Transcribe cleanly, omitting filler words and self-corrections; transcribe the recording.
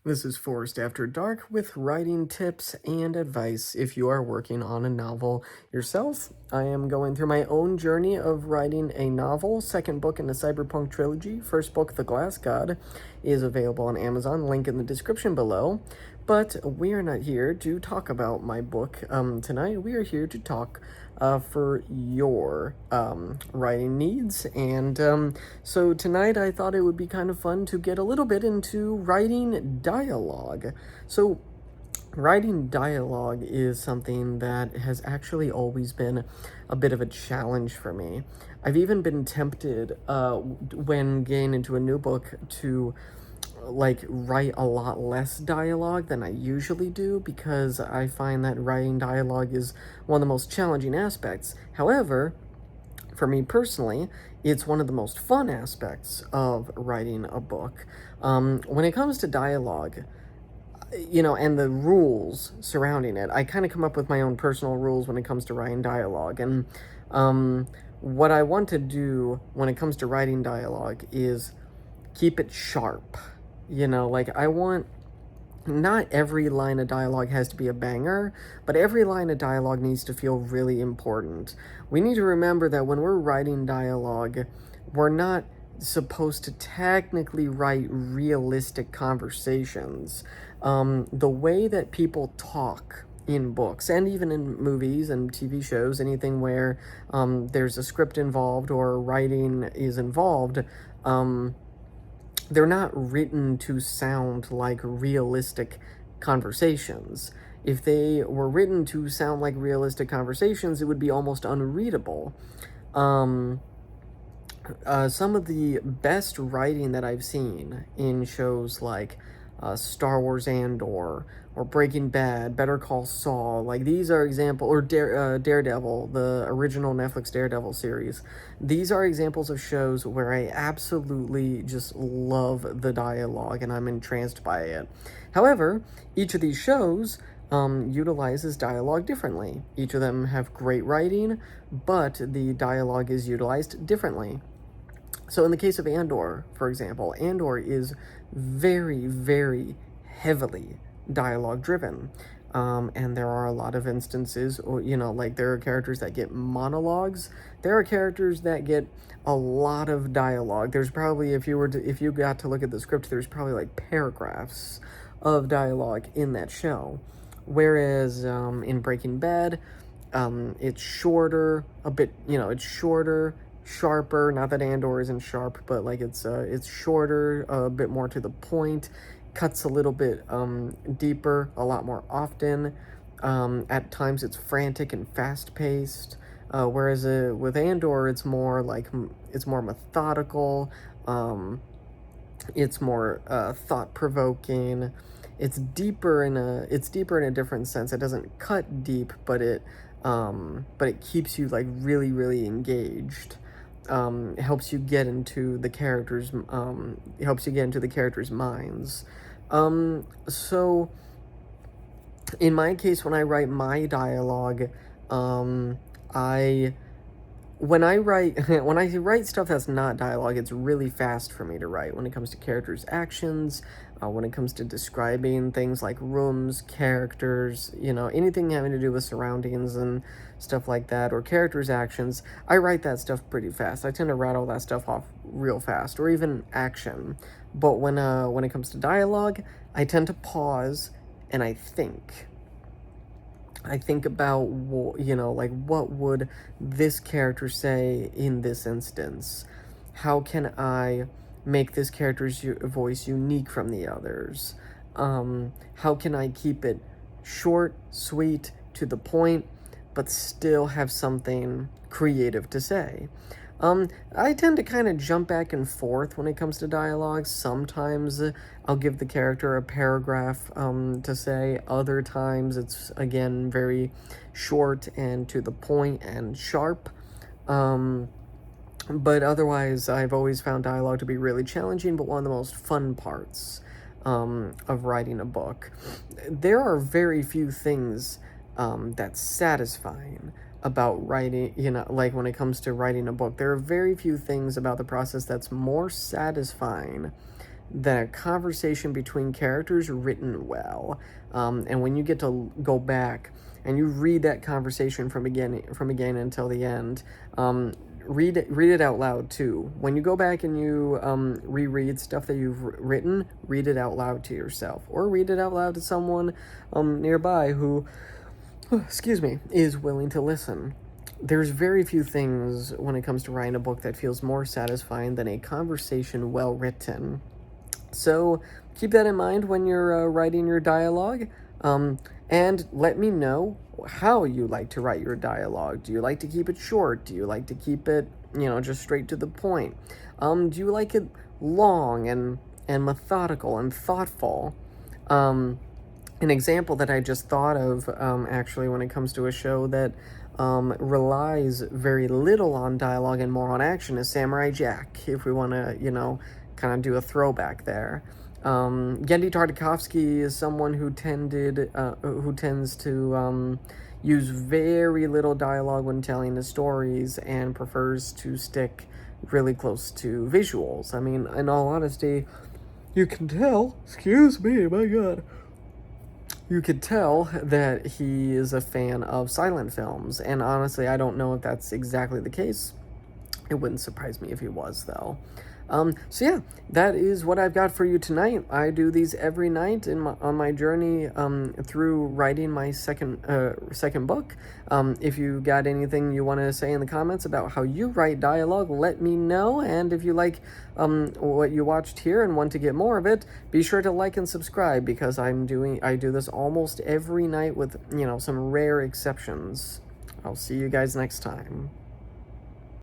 This is Forest After Dark with writing tips and advice if you are working on a novel yourself. I am going through my own journey of writing a novel, second book in the Cyberpunk trilogy. First book, The Glass God, is available on Amazon, link in the description below. But we are not here to talk about my book tonight. We are here to talk for your writing needs. And so tonight I thought it would be kind of fun to get a little bit into writing dialogue. So writing dialogue is something that has actually always been a bit of a challenge for me. I've even been tempted when getting into a new book to write a lot less dialogue than I usually do because I find that writing dialogue is one of the most challenging aspects. However, for me personally, it's one of the most fun aspects of writing a book. When it comes to dialogue, and the rules surrounding it, I kind of come up with my own personal rules when it comes to writing dialogue. And what I want to do when it comes to writing dialogue is keep it sharp. I want not every line of dialogue has to be a banger, but every line of dialogue needs to feel really important. We need to remember that when we're writing dialogue, we're not supposed to technically write realistic conversations. The way that people talk in books and even in movies and TV shows, anything where there's a script involved or writing is involved, they're not written to sound like realistic conversations. If they were written to sound like realistic conversations, it would be almost unreadable. Some of the best writing that I've seen in shows like Star Wars Andor or Breaking Bad, Better Call Saul, like these are example or Daredevil, the original Netflix Daredevil series. These are examples of shows where I absolutely just love the dialogue and I'm entranced by it. However, each of these shows utilizes dialogue differently. Each of them have great writing, but the dialogue is utilized differently. So in the case of Andor, for example, Andor is very, very heavily dialogue driven. And there are a lot of instances, like there are characters that get monologues. There are characters that get a lot of dialogue. There's probably, if you got to look at the script, there's probably like paragraphs of dialogue in that show. Whereas in Breaking Bad, it's shorter, a bit, it's shorter, sharper. Not that Andor isn't sharp, but like it's shorter, a bit more to the point, cuts a little bit deeper, a lot more often. At times it's frantic and fast paced. Whereas with Andor, it's more methodical. It's more thought provoking. It's deeper in a different sense. It doesn't cut deep, but it keeps you like really, really engaged. It helps you get into the characters. It helps you get into the characters' minds. So in my case, when I write my dialogue, I when I write when I write stuff that's not dialogue, it's really fast for me to write when it comes to characters' actions, when it comes to describing things like rooms, characters, anything having to do with surroundings and stuff like that, or characters' actions. I write that stuff pretty fast. I tend to rattle that stuff off real fast, or even action. But when it comes to dialogue, I tend to pause and I think. I think about, what would this character say in this instance? How can I make this character's voice unique from the others? How can I keep it short, sweet, to the point, but still have something creative to say? I tend to kind of jump back and forth when it comes to dialogue. Sometimes I'll give the character a paragraph to say. Other times it's, again, very short and to the point and sharp. But otherwise, I've always found dialogue to be really challenging, but one of the most fun parts of writing a book. There are very few things that's satisfying about writing, like when it comes to writing a book. There are very few things about the process that's more satisfying than a conversation between characters written well. And when you get to go back and you read that conversation from beginning until the end, read it out loud too. When you go back and you reread stuff that you've written, read it out loud to yourself, or read it out loud to someone nearby who, excuse me, is willing to listen. There's very few things when it comes to writing a book that feels more satisfying than a conversation well written. So keep that in mind when you're writing your dialogue. And let me know how you like to write your dialogue. Do you like to keep it short? Do you like to keep it, just straight to the point? Do you like it long and methodical and thoughtful? An example that I just thought of, actually, when it comes to a show that relies very little on dialogue and more on action is Samurai Jack, if we want to, kind of do a throwback there. Genndy Tartakovsky is someone who tends to use very little dialogue when telling his stories and prefers to stick really close to visuals. I mean, in all honesty, you can tell, excuse me, my God, you could tell that he is a fan of silent films, and honestly, I don't know if that's exactly the case. It wouldn't surprise me if he was, though. So yeah, that is what I've got for you tonight. I do these every night on my journey through writing my second book. If you got anything you want to say in the comments about how you write dialogue, let me know. And if you like what you watched here and want to get more of it, be sure to like and subscribe, because I do this almost every night with some rare exceptions. I'll see you guys next time.